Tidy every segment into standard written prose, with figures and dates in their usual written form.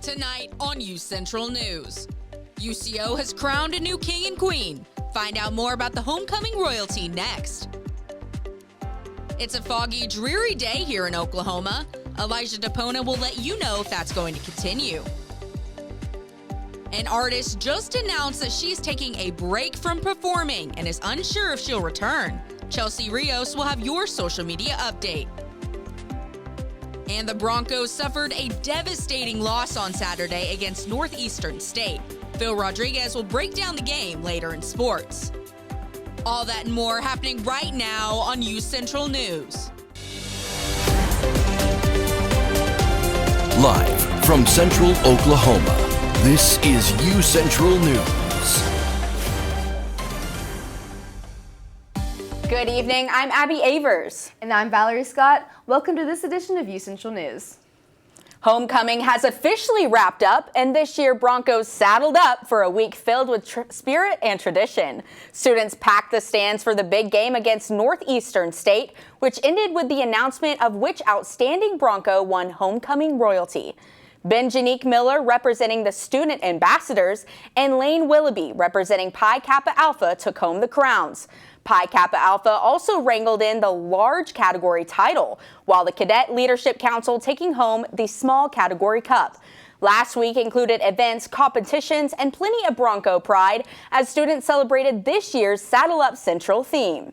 Tonight on UCentral News, UCO has crowned a new king and queen. Find out more about the homecoming royalty next. It's a foggy, dreary day here in Oklahoma. Elijah DePona will let you know if that's going to continue. An artist just announced that she's taking a break from performing and is unsure if she'll return. Chelsea Rios will have your social media update. And the Broncos suffered a devastating loss on Saturday against Northeastern State. Phil Rodriguez will break down the game later in sports. All that and more happening right now on UCentral News. Live from Central Oklahoma, this is UCentral News. Good evening, I'm Abby Avers. And I'm Valerie Scott. Welcome to this edition of UCentral News. Homecoming has officially wrapped up, and this year Broncos saddled up for a week filled with spirit and tradition. Students packed the stands for the big game against Northeastern State, which ended with the announcement of which outstanding Bronco won homecoming royalty. Benjanique Miller, representing the student ambassadors, and Lane Willoughby, representing Pi Kappa Alpha, took home the crowns. Pi Kappa Alpha also wrangled in the large category title, while the Cadet Leadership Council taking home the small category cup. Last week included events, competitions, and plenty of Bronco pride as students celebrated this year's Saddle Up Central theme.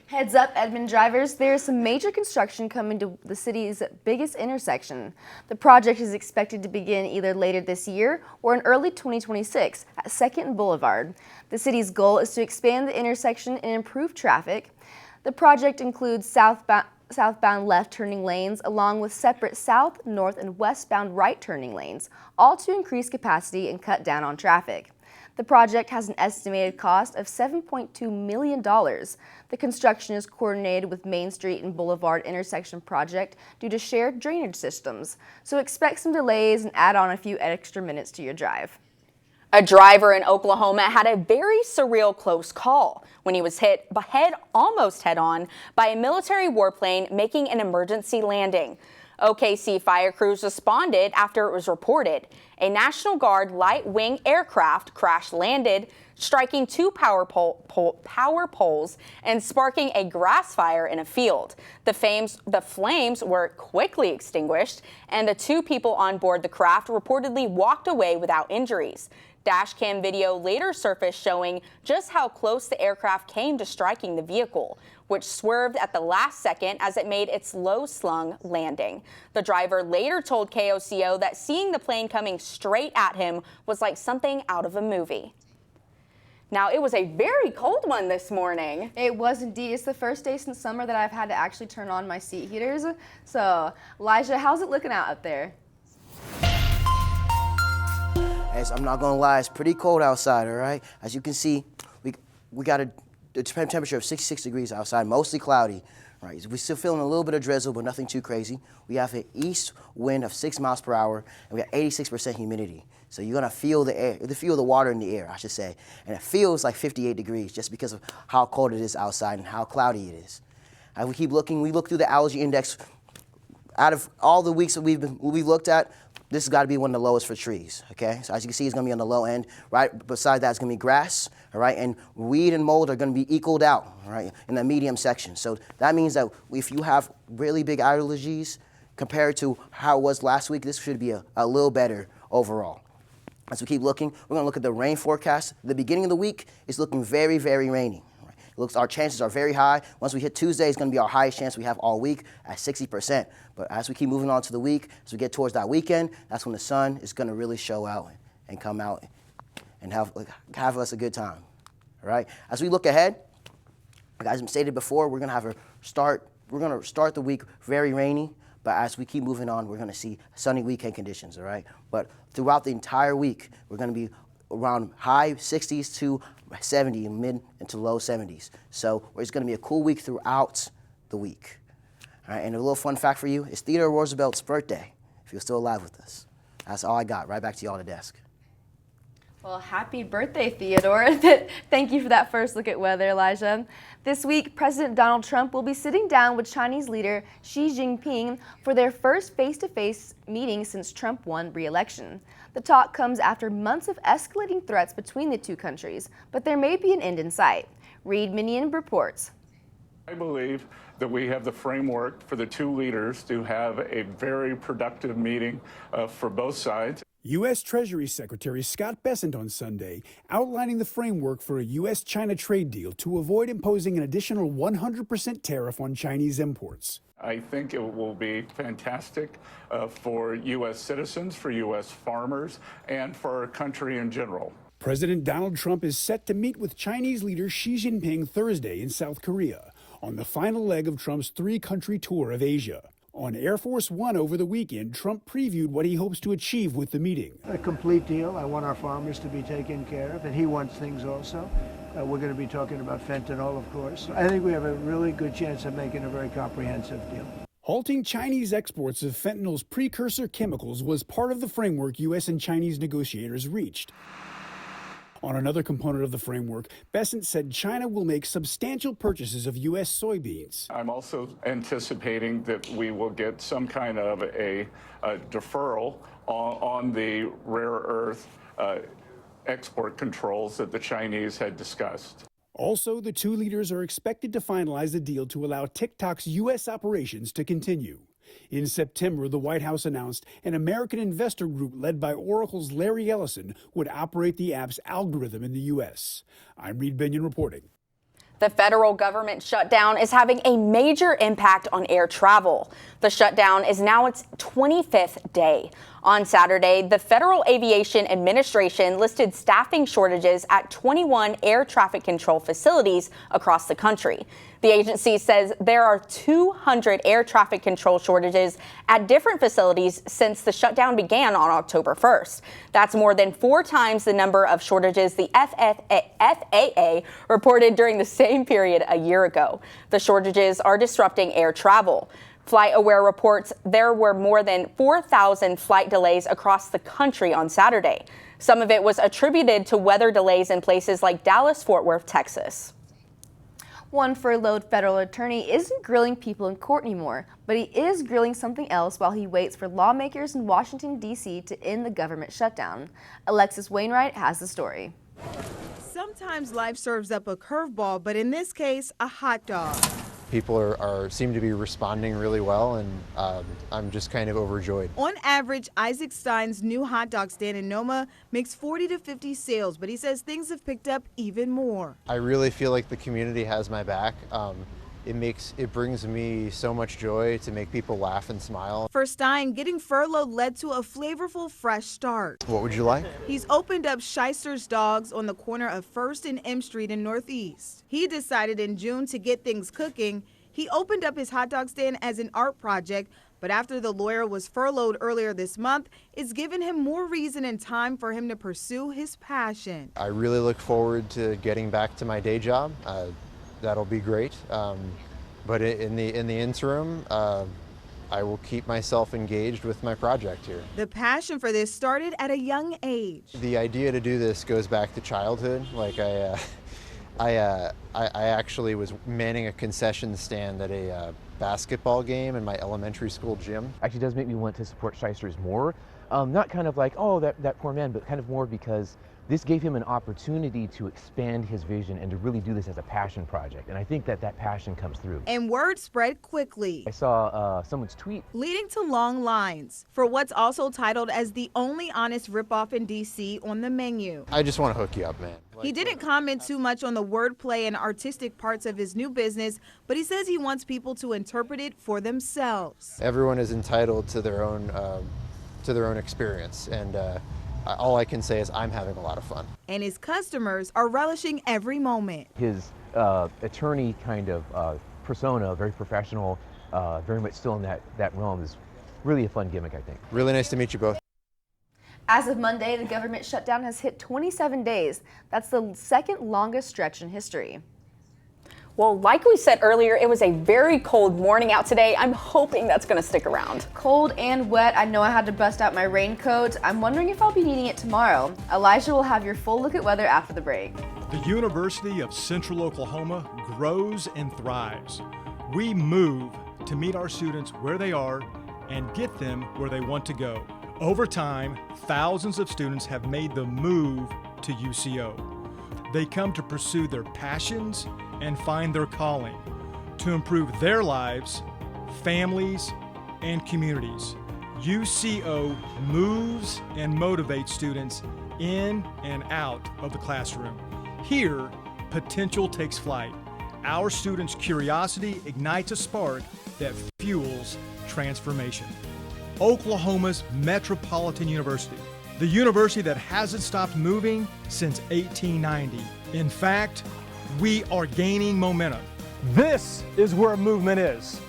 Heads up, Edmond drivers, there is some major construction coming to the city's biggest intersection. The project is expected to begin either later this year or in early 2026 at 2nd and Boulevard. The city's goal is to expand the intersection and improve traffic. The project includes southbound left turning lanes along with separate south, north, and westbound right turning lanes, all to increase capacity and cut down on traffic. The project has an estimated cost of $7.2 million. The construction is coordinated with Main Street and Boulevard intersection project due to shared drainage systems. So expect some delays and add on a few extra minutes to your drive. A driver in Oklahoma had a very surreal close call when he was hit almost head-on by a military warplane making an emergency landing. OKC fire crews responded after it was reported. A National Guard light wing aircraft crash-landed, striking two power poles and sparking a grass fire in a field. The flames were quickly extinguished, and the two people on board the craft reportedly walked away without injuries. Dashcam video later surfaced showing just how close the aircraft came to striking the vehicle, which swerved at the last second as it made its low-slung landing. The driver later told KOCO that seeing the plane coming straight at him was like something out of a movie. Now, it was a very cold one this morning. It was indeed. It's the first day since summer that I've had to actually turn on my seat heaters. So, Elijah, how's it looking out up there? As I'm not gonna lie, it's pretty cold outside, all right? As you can see, we got a temperature of 66 degrees outside, mostly cloudy, right? We're still feeling a little bit of drizzle, but nothing too crazy. We have an east wind of 6 miles per hour, and we got 86% humidity. So you're gonna feel the air, feel the water in the air, I should say. And it feels like 58 degrees just because of how cold it is outside and how cloudy it is. And we keep looking, we look through the allergy index. Out of all the weeks that we've looked at, this has got to be one of the lowest for trees, okay? So as you can see, it's going to be on the low end, right? Beside that, it's going to be grass, all right? And weed and mold are going to be equaled out, all right, in the medium section. So that means that if you have really big allergies compared to how it was last week, this should be a little better overall. As we keep looking, we're going to look at the rain forecast. The beginning of the week is looking very, very rainy. Our chances are very high. Once we hit Tuesday, it's going to be our highest chance we have all week at 60%. But as we keep moving on to the week, as we get towards that weekend, that's when the sun is going to really show out and come out and have us a good time. All right. As we look ahead, as I stated before, we're going to start the week very rainy. But as we keep moving on, we're going to see sunny weekend conditions. All right. But throughout the entire week, we're going to be around high 60s to 70 and mid into low 70s. So it's going to be a cool week throughout the week. All right, and a little fun fact for you is Theodore Roosevelt's birthday, if you're still alive with us. That's all I got. Right back to you on the desk. Well, happy birthday, Theodore. Thank you for that first look at weather, Elijah. This week, President Donald Trump will be sitting down with Chinese leader Xi Jinping for their first face-to-face meeting since Trump won re-election. The talk comes after months of escalating threats between the two countries, but there may be an end in sight. Reed Minion reports. I believe that we have the framework for the two leaders to have a very productive meeting for both sides. U.S. Treasury Secretary Scott Bessent on Sunday outlining the framework for a U.S.-China trade deal to avoid imposing an additional 100% tariff on Chinese imports. I think it will be fantastic for U.S. citizens, for U.S. farmers, and for our country in general. President Donald Trump is set to meet with Chinese leader Xi Jinping Thursday in South Korea on the final leg of Trump's three-country tour of Asia. On Air Force One over the weekend, Trump previewed what he hopes to achieve with the meeting. A complete deal. I want our farmers to be taken care of, and he wants things also. We're going to be talking about fentanyl, of course. I think we have a really good chance of making a very comprehensive deal. Halting Chinese exports of fentanyl's precursor chemicals was part of the framework U.S. and Chinese negotiators reached. On another component of the framework, Bessent said China will make substantial purchases of U.S. soybeans. I'm also anticipating that we will get some kind of a deferral on the rare earth export controls that the Chinese had discussed. Also, the two leaders are expected to finalize a deal to allow TikTok's U.S. operations to continue. In September, the White House announced an American investor group led by Oracle's Larry Ellison would operate the app's algorithm in the U.S. I'm Reed Binion reporting. The federal government shutdown is having a major impact on air travel. The shutdown is now its 25th day. On Saturday, the Federal Aviation Administration listed staffing shortages at 21 air traffic control facilities across the country. The agency says there are 200 air traffic control shortages at different facilities since the shutdown began on October 1st. That's more than 4 times the number of shortages the FAA reported during the same period a year ago. The shortages are disrupting air travel. FlightAware reports there were more than 4,000 flight delays across the country on Saturday. Some of it was attributed to weather delays in places like Dallas-Fort Worth, Texas. One furloughed federal attorney isn't grilling people in court anymore, but he is grilling something else while he waits for lawmakers in Washington, D.C. to end the government shutdown. Alexis Wainwright has the story. Sometimes life serves up a curveball, but in this case, a hot dog. People seem to be responding really well, and I'm just kind of overjoyed. On average, Isaac Stein's new hot dog stand in Noma makes 40 to 50 sales, but he says things have picked up even more. I really feel like the community has my back. It brings me so much joy to make people laugh and smile. For Stein, getting furloughed led to a flavorful fresh start. What would you like? He's opened up Shyster's Dogs on the corner of 1st and M Street in Northeast. He decided in June to get things cooking. He opened up his hot dog stand as an art project, but after the lawyer was furloughed earlier this month, it's given him more reason and time for him to pursue his passion. I really look forward to getting back to my day job. That'll be great. But in the interim, I will keep myself engaged with my project here. The passion for this started at a young age. The idea to do this goes back to childhood. Like I actually was manning a concession stand at a basketball game in my elementary school gym. Actually does make me want to support Shysters more. Not kind of like, oh, that poor man, but kind of more because this gave him an opportunity to expand his vision and to really do this as a passion project. And I think that passion comes through. And word spread quickly. I saw someone's tweet. Leading to long lines for what's also titled as the only honest ripoff in D.C. on the menu. I just want to hook you up, man. He didn't comment too much on the wordplay and artistic parts of his new business, but he says he wants people to interpret it for themselves. Everyone is entitled to their own experience, and all I can say is I'm having a lot of fun. And his customers are relishing every moment. His attorney kind of persona, very professional, very much still in that realm, is really a fun gimmick, I think. Really nice to meet you both. As of Monday, the government shutdown has hit 27 days. That's the second longest stretch in history. Well, like we said earlier, it was a very cold morning out today. I'm hoping that's going to stick around. Cold and wet. I know I had to bust out my raincoat. I'm wondering if I'll be needing it tomorrow. Elijah will have your full look at weather after the break. The University of Central Oklahoma grows and thrives. We move to meet our students where they are and get them where they want to go. Over time, thousands of students have made the move to UCO. They come to pursue their passions and find their calling, to improve their lives, families, and communities. UCO moves and motivates students in and out of the classroom. Here, potential takes flight. Our students' curiosity ignites a spark that fuels transformation. Oklahoma's Metropolitan University, the university that hasn't stopped moving since 1890. In fact, we are gaining momentum. This is where movement is.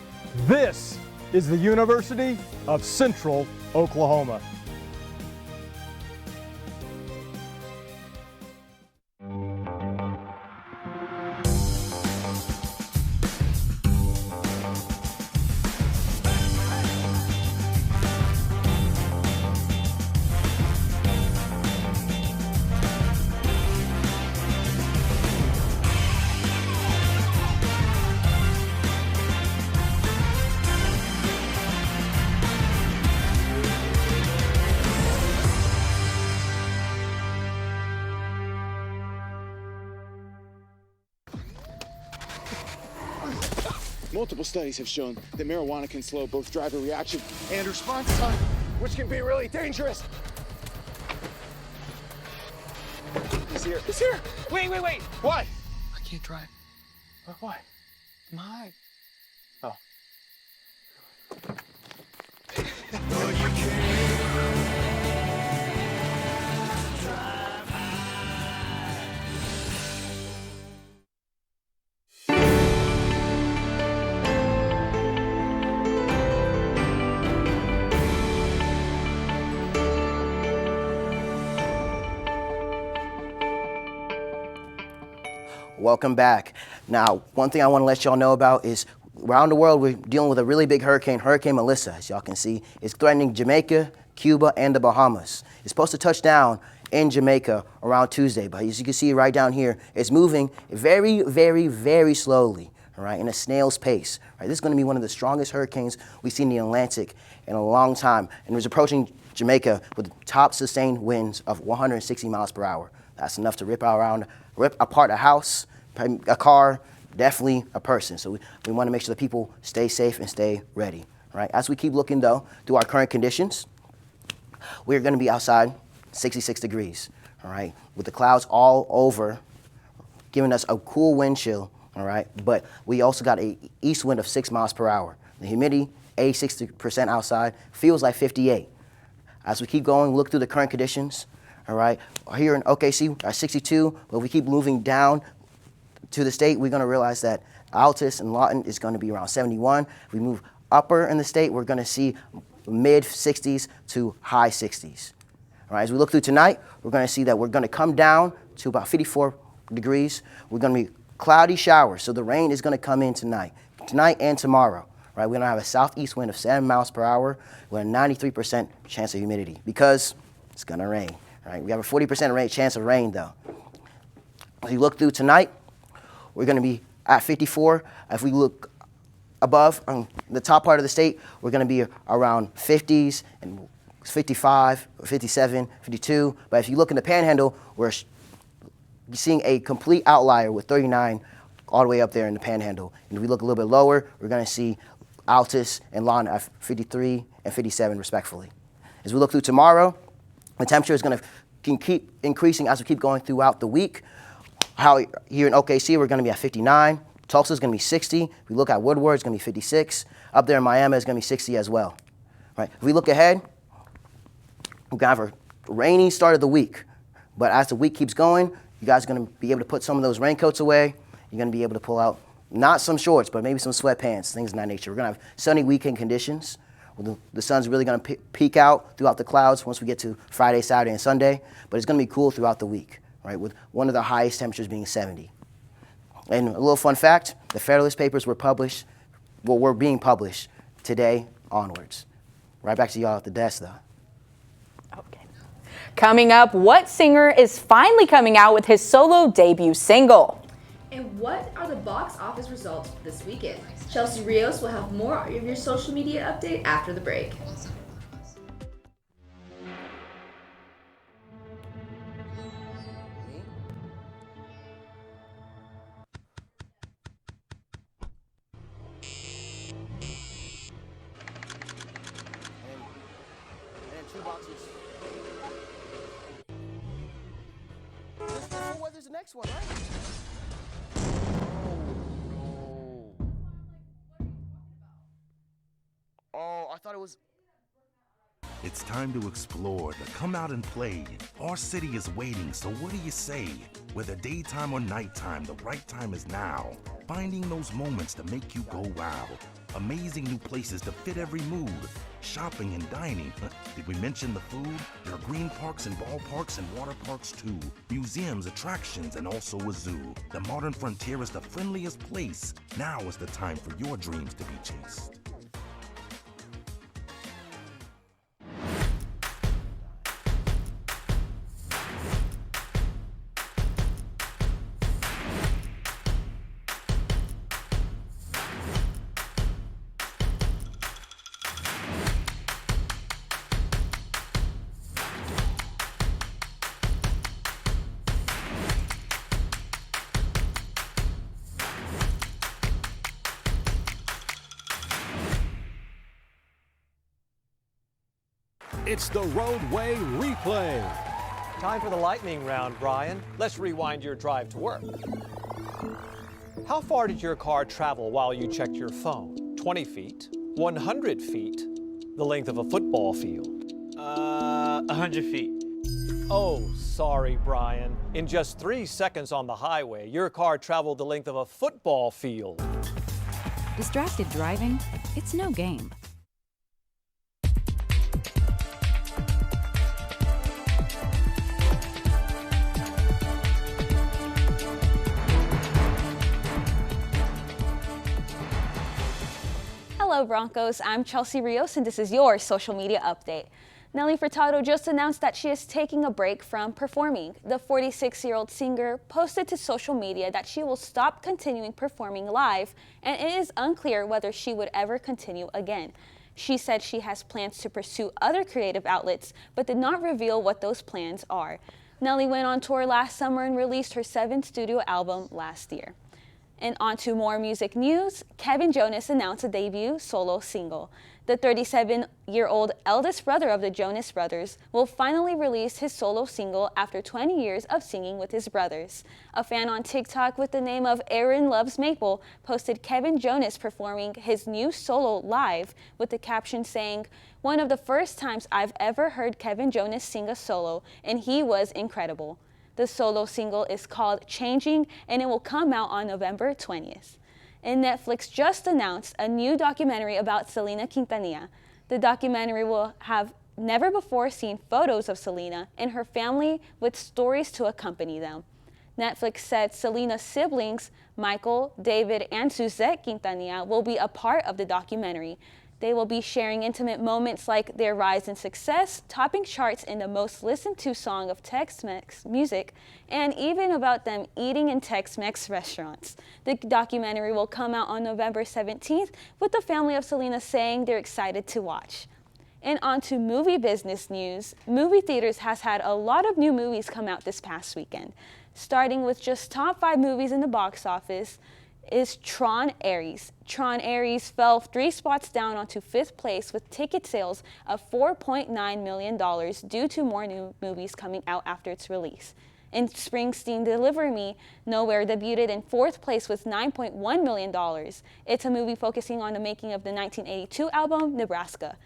This is the University of Central Oklahoma. Multiple studies have shown that marijuana can slow both driver reaction and response time, which can be really dangerous. He's here. He's here. Wait. What? I can't drive. Why? I'm high. Oh. Welcome back. Now, one thing I want to let y'all know about is around the world, we're dealing with a really big hurricane, Hurricane Melissa, as y'all can see. It's threatening Jamaica, Cuba, and the Bahamas. It's supposed to touch down in Jamaica around Tuesday, but as you can see right down here, it's moving very, very, very slowly, all right, in a snail's pace. Right? This is going to be one of the strongest hurricanes we've seen in the Atlantic in a long time, and it was approaching Jamaica with top sustained winds of 160 miles per hour. That's enough to rip apart a house, a car, definitely a person. So we want to make sure that people stay safe and stay ready. Right? As we keep looking, though, through our current conditions, we're going to be outside 66 degrees, all right, with the clouds all over, giving us a cool wind chill, all right, but we also got a east wind of 6 miles per hour. The humidity, 86% outside, feels like 58. As we keep going, look through the current conditions, all right, here in OKC, at 62, but if we keep moving down to the state, we're going to realize that Altus and Lawton is going to be around 71. If we move upper in the state, we're going to see mid 60s to high 60s. All right, as we look through tonight, we're going to see that we're going to come down to about 54 degrees. We're going to be cloudy showers, so the rain is going to come in tonight and tomorrow. Right, we're going to have a southeast wind of 7 miles per hour with a 93% chance of humidity because it's going to rain. Right, we have a 40% chance of rain, though. As you look through tonight, we're going to be at 54. If we look above on the top part of the state, we're going to be around 50s and 55, 57, 52. But if you look in the panhandle, we're seeing a complete outlier with 39 all the way up there in the panhandle. And if we look a little bit lower, we're going to see Altus and Lawton at 53 and 57 respectfully. As we look through tomorrow, the temperature is going to keep increasing as we keep going throughout the week. How here in OKC, we're going to be at 59. Tulsa is going to be 60. If we look at Woodward, it's going to be 56. Up there in Miami, it's going to be 60 as well. Right? If we look ahead, we're going to have a rainy start of the week. But as the week keeps going, you guys are going to be able to put some of those raincoats away. You're going to be able to pull out not some shorts, but maybe some sweatpants, things of that nature. We're going to have sunny weekend conditions. The sun's really going to peak out throughout the clouds once we get to Friday, Saturday, and Sunday. But it's going to be cool throughout the week, right, with one of the highest temperatures being 70. And a little fun fact, the Federalist Papers were published, well, were being published today onwards. Right back to y'all at the desk, though. Okay. Coming up, what singer is finally coming out with his solo debut single? And what are the box office results this weekend? Chelsea Rios will have more of your social media update after the break. And 2 boxes. There's the next one, right? Oh, I thought it was. It's time to explore, to come out and play. Our city is waiting, so what do you say? Whether daytime or nighttime, the right time is now. Finding those moments to make you go wow. Amazing new places to fit every mood. Shopping and dining. Did we mention the food? There are green parks and ballparks and water parks too. Museums, attractions, and also a zoo. The modern frontier is the friendliest place. Now is the time for your dreams to be chased. It's the Roadway Replay. Time for the lightning round, Brian. Let's rewind your drive to work. How far did your car travel while you checked your phone? 20 feet, 100 feet, the length of a football field? 100 feet. Oh, sorry, Brian. In just 3 seconds on the highway, your car traveled the length of a football field. Distracted driving? It's no game. Hello Broncos, I'm Chelsea Rios and this is your social media update. Nelly Furtado just announced that she is taking a break from performing. The 46-year-old singer posted to social media that she will stop continuing performing live, and it is unclear whether she would ever continue again. She said she has plans to pursue other creative outlets, but did not reveal what those plans are. Nelly went on tour last summer and released her 7th studio album last year. And on to more music news, Kevin Jonas announced a debut solo single. The 37-year-old eldest brother of the Jonas Brothers will finally release his solo single after 20 years of singing with his brothers. A fan on TikTok with the name of Aaron Loves Maple posted Kevin Jonas performing his new solo live with the caption saying, "One of the first times I've ever heard Kevin Jonas sing a solo, and he was incredible." The solo single is called Changing, and it will come out on November 20th. And Netflix just announced a new documentary about Selena Quintanilla. The documentary will have never before seen photos of Selena and her family with stories to accompany them. Netflix said Selena's siblings, Michael, David, and Suzette Quintanilla, will be a part of the documentary. They will be sharing intimate moments like their rise in success, topping charts in the most listened to song of Tex-Mex music, and even about them eating in Tex-Mex restaurants. The documentary will come out on November 17th, with the family of Selena saying they're excited to watch. And on to movie business news. Movie theaters has had a lot of new movies come out this past weekend. Starting with just top 5 movies in the box office is Tron Ares. Tron Ares fell 3 spots down onto 5th place with ticket sales of $4.9 million due to more new movies coming out after its release. And Springsteen Deliver Me Nowhere debuted in 4th place with $9.1 million. It's a movie focusing on the making of the 1982 album Nebraska.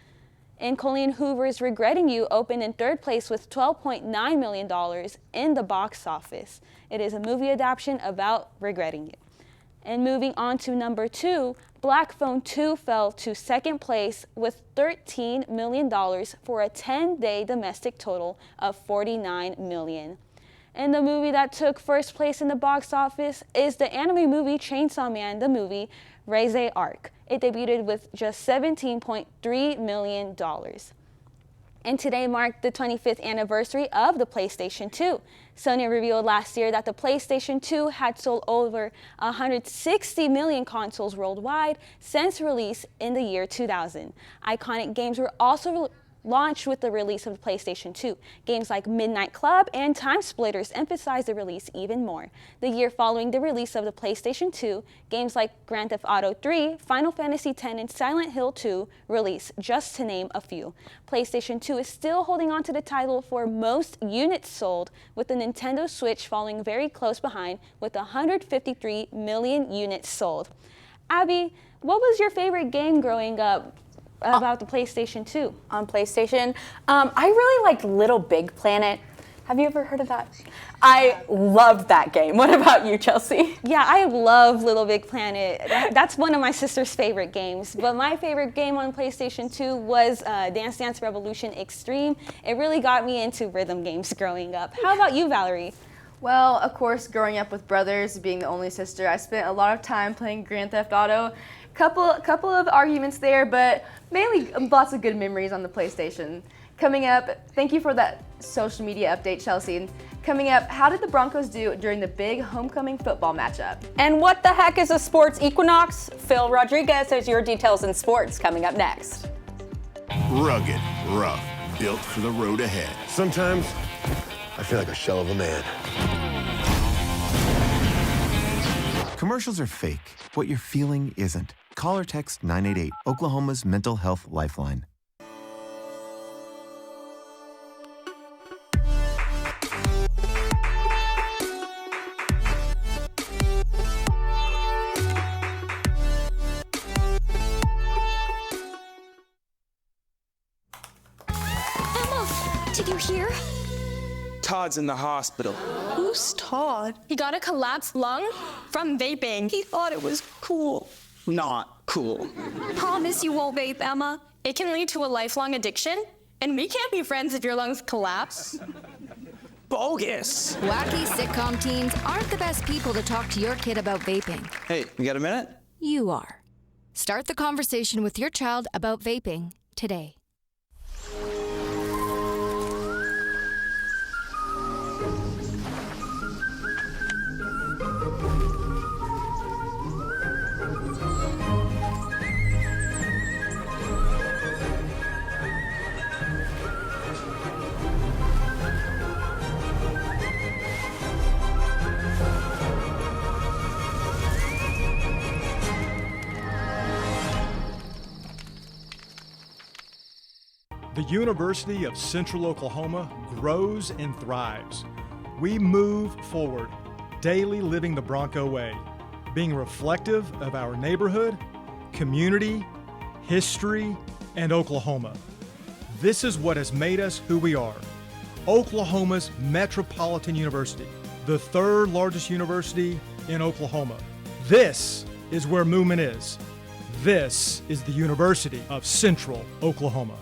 And Colleen Hoover's Regretting You opened in 3rd place with $12.9 million in the box office. It is a movie adaptation about regretting you. And moving on to number 2, Black Phone 2 fell to 2nd place with $13 million for a 10-day domestic total of $49 million. And the movie that took first place in the box office is the anime movie Chainsaw Man, the movie Raise Arc. It debuted with just $17.3 million. And today marked the 25th anniversary of the PlayStation 2. Sony revealed last year that the PlayStation 2 had sold over 160 million consoles worldwide since release in the year 2000. Iconic games were also launched with the release of the PlayStation 2. Games like Midnight Club and Time Splitters emphasized the release even more. The year following the release of the PlayStation 2, games like Grand Theft Auto 3, Final Fantasy X, and Silent Hill 2 released, just to name a few. PlayStation 2 is still holding on to the title for most units sold, with the Nintendo Switch falling very close behind with 153 million units sold. Abby, what was your favorite game growing up about the PlayStation 2? On PlayStation, I really liked Little Big Planet. Have you ever heard of that? I loved that game. What about you, Chelsea? Yeah, I love Little Big Planet. That's one of my sister's favorite games. But my favorite game on PlayStation 2 was Dance Dance Revolution Extreme. It really got me into rhythm games growing up. How about you, Valerie? Well, of course, growing up with brothers, being the only sister, I spent a lot of time playing Grand Theft Auto. Couple of arguments there, but mainly lots of good memories on the PlayStation. Coming up, thank you for that social media update, Chelsea. Coming up, how did the Broncos do during the big homecoming football matchup? And what the heck is a sports equinox? Phil Rodriguez has your details in sports coming up next. Rugged, rough, built for the road ahead. Sometimes I feel like a shell of a man. Commercials are fake. What you're feeling isn't. Call or text 988, Oklahoma's mental health lifeline. Emma, did you hear? Todd's in the hospital. Who's Todd? He got a collapsed lung from vaping. He thought it was cool. Not cool. Promise you won't vape, Emma. It can lead to a lifelong addiction, and we can't be friends if your lungs collapse. Bogus. Wacky sitcom teens aren't the best people to talk to your kid about vaping. Hey, you got a minute? You are. Start the conversation with your child about vaping today. The University of Central Oklahoma grows and thrives. We move forward, daily living the Bronco way, being reflective of our neighborhood, community, history, and Oklahoma. This is what has made us who we are. Oklahoma's Metropolitan University, the third largest university in Oklahoma. This is where movement is. This is the University of Central Oklahoma.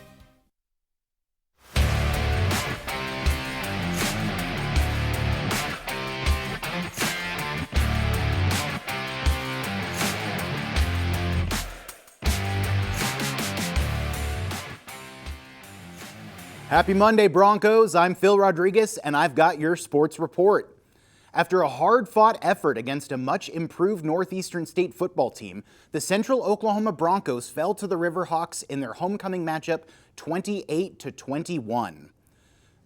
Happy Monday, Broncos. I'm Phil Rodriguez, and I've got your sports report. After a hard-fought effort against a much-improved Northeastern State football team, the Central Oklahoma Broncos fell to the Riverhawks in their homecoming matchup 28-21.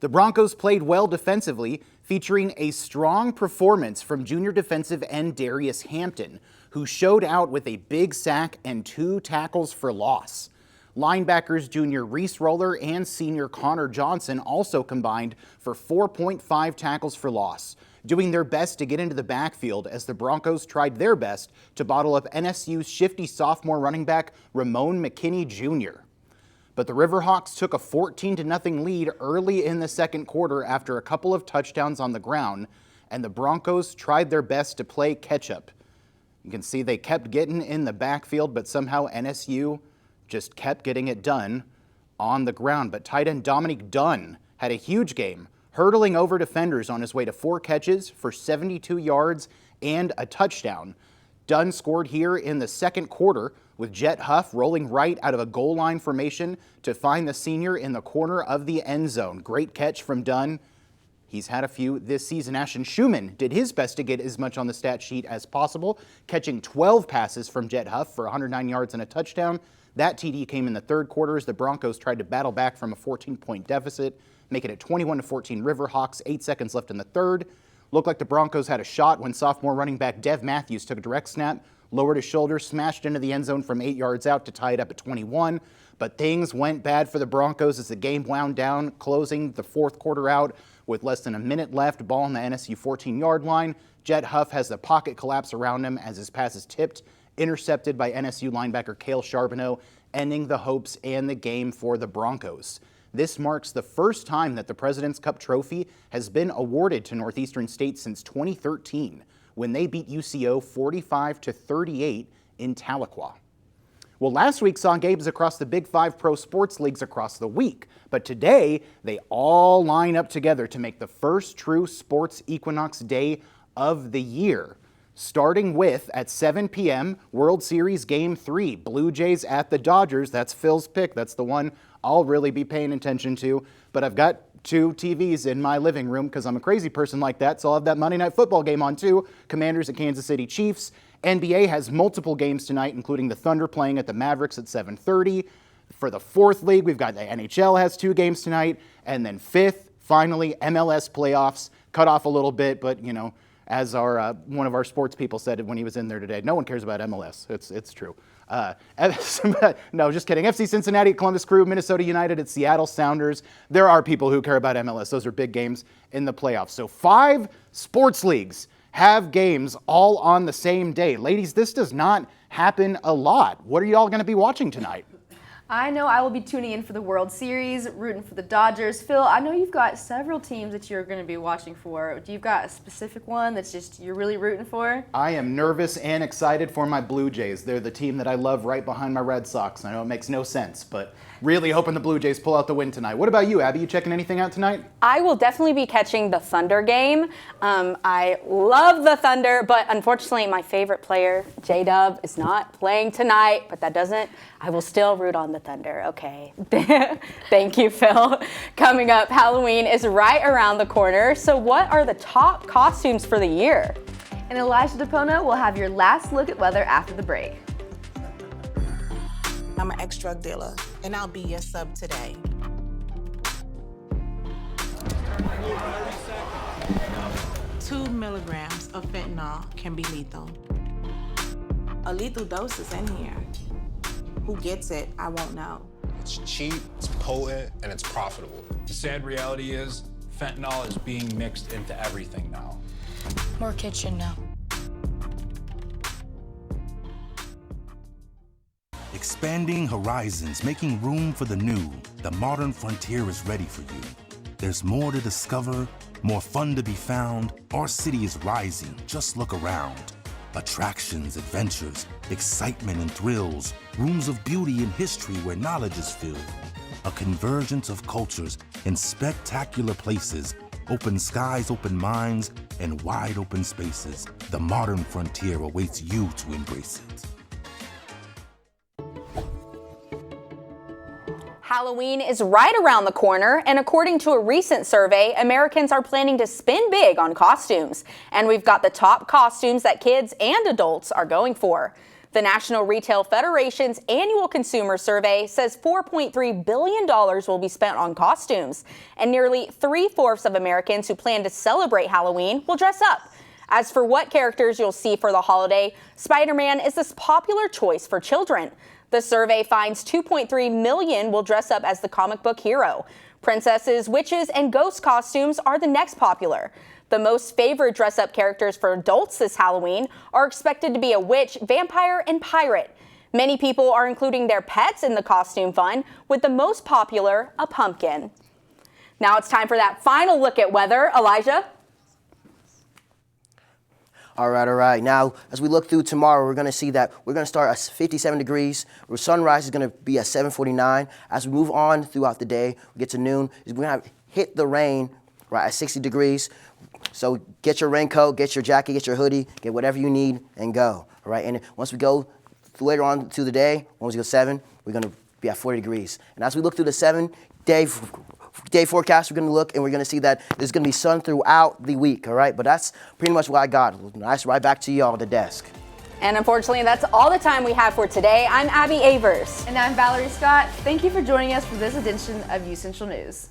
The Broncos played well defensively, featuring a strong performance from junior defensive end Darius Hampton, who showed out with a big sack and 2 tackles for loss. Linebackers junior Reese Roller and senior Connor Johnson also combined for 4.5 tackles for loss, doing their best to get into the backfield as the Broncos tried their best to bottle up NSU's shifty sophomore running back Ramon McKinney Jr. But the Riverhawks took a 14-0 lead early in the second quarter after a couple of touchdowns on the ground, and the Broncos tried their best to play catch-up. You can see they kept getting in the backfield, but somehow NSU just kept getting it done on the ground. But tight end Dominique Dunn had a huge game, hurdling over defenders on his way to 4 catches for 72 yards and a touchdown. Dunn scored here in the second quarter with Jet Huff rolling right out of a goal line formation to find the senior in the corner of the end zone. Great catch from Dunn. He's had a few this season. Ashton Schumann did his best to get as much on the stat sheet as possible, catching 12 passes from Jet Huff for 109 yards and a touchdown. That TD came in the third quarter as the Broncos tried to battle back from a 14-point deficit, making it 21-14 Riverhawks, 8 seconds left in the third. Looked like the Broncos had a shot when sophomore running back Dev Matthews took a direct snap, lowered his shoulder, smashed into the end zone from 8 yards out to tie it up at 21. But things went bad for the Broncos as the game wound down, closing the fourth quarter out with less than a minute left, ball on the NSU 14-yard line. Jet Huff has the pocket collapse around him as his pass is tipped, intercepted by NSU linebacker Cale Charbonneau, ending the hopes and the game for the Broncos. This marks the first time that the President's Cup trophy has been awarded to Northeastern State since 2013, when they beat UCO 45-38 in Tahlequah. Well, last week saw games across the Big 5 pro sports leagues across the week, but today they all line up together to make the first true sports equinox day of the year. Starting with, at 7 p.m., World Series Game 3, Blue Jays at the Dodgers. That's Phil's pick. That's the one I'll really be paying attention to. But I've got 2 TVs in my living room because I'm a crazy person like that, so I'll have that Monday Night Football game on too. Commanders at Kansas City Chiefs. NBA has multiple games tonight, including the Thunder playing at the Mavericks at 7:30. For the fourth league, we've got the NHL has 2 games tonight. And then fifth, finally, MLS playoffs. Cut off a little bit, but, you know, as our one of our sports people said when he was in there today, no one cares about MLS. It's true. No, just kidding. FC Cincinnati at Columbus Crew, Minnesota United at Seattle Sounders. There are people who care about MLS. Those are big games in the playoffs. So 5 sports leagues have games all on the same day. Ladies, this does not happen a lot. What are y'all going to be watching tonight? I know I will be tuning in for the World Series, rooting for the Dodgers. Phil, I know you've got several teams that you're going to be watching for. Do you've got a specific one that's just you're really rooting for? I am nervous and excited for my Blue Jays. They're the team that I love right behind my Red Sox. I know it makes no sense, but really hoping the Blue Jays pull out the win tonight. What about you, Abby? You checking anything out tonight? I will definitely be catching the Thunder game. I love the Thunder, but unfortunately my favorite player, J-Dub, is not playing tonight, but that doesn't, I will still root on the Thunder, okay? Thank you, Phil. Coming up, Halloween is right around the corner, so what are the top costumes for the year? And Elijah DePona will have your last look at weather after the break. I'm an ex-drug dealer, and I'll be your sub today. Two milligrams of fentanyl can be lethal. A lethal dose is in here. Who gets it, I won't know. It's cheap, it's potent, and it's profitable. The sad reality is, fentanyl is being mixed into everything now. More kitchen now. Expanding horizons, making room for the new. The modern frontier is ready for you. There's more to discover, more fun to be found. Our city is rising, just look around. Attractions, adventures, excitement and thrills, rooms of beauty and history where knowledge is filled. A convergence of cultures in spectacular places, open skies, open minds, and wide open spaces. The modern frontier awaits you to embrace it. Halloween is right around the corner, and according to a recent survey, Americans are planning to spend big on costumes. And we've got the top costumes that kids and adults are going for. The National Retail Federation's annual consumer survey says $4.3 billion will be spent on costumes, and nearly 3/4 of Americans who plan to celebrate Halloween will dress up. As for what characters you'll see for the holiday, Spider-Man is this popular choice for children. The survey finds 2.3 million will dress up as the comic book hero. Princesses, witches, and ghost costumes are the next popular. The most favored dress-up characters for adults this Halloween are expected to be a witch, vampire, and pirate. Many people are including their pets in the costume fun, with the most popular a pumpkin. Now it's time for that final look at weather. Elijah? All right. Now, as we look through tomorrow, we're going to see that we're going to start at 57 degrees. Where sunrise is going to be at 7:49. As we move on throughout the day, we get to noon, we're going to hit the rain right, at 60 degrees. So get your raincoat, get your jacket, get your hoodie, get whatever you need, and go. All right, and once we go later on to the day, once we go 7, we're gonna be at 40 degrees. And as we look through the 7-day forecast, we're gonna look and we're gonna see that there's gonna be sun throughout the week. All right, but that's pretty much what I got. Nice, right back to y'all at the desk. And unfortunately, that's all the time we have for today. I'm Abby Avers. And I'm Valerie Scott. Thank you for joining us for this edition of UCentral News.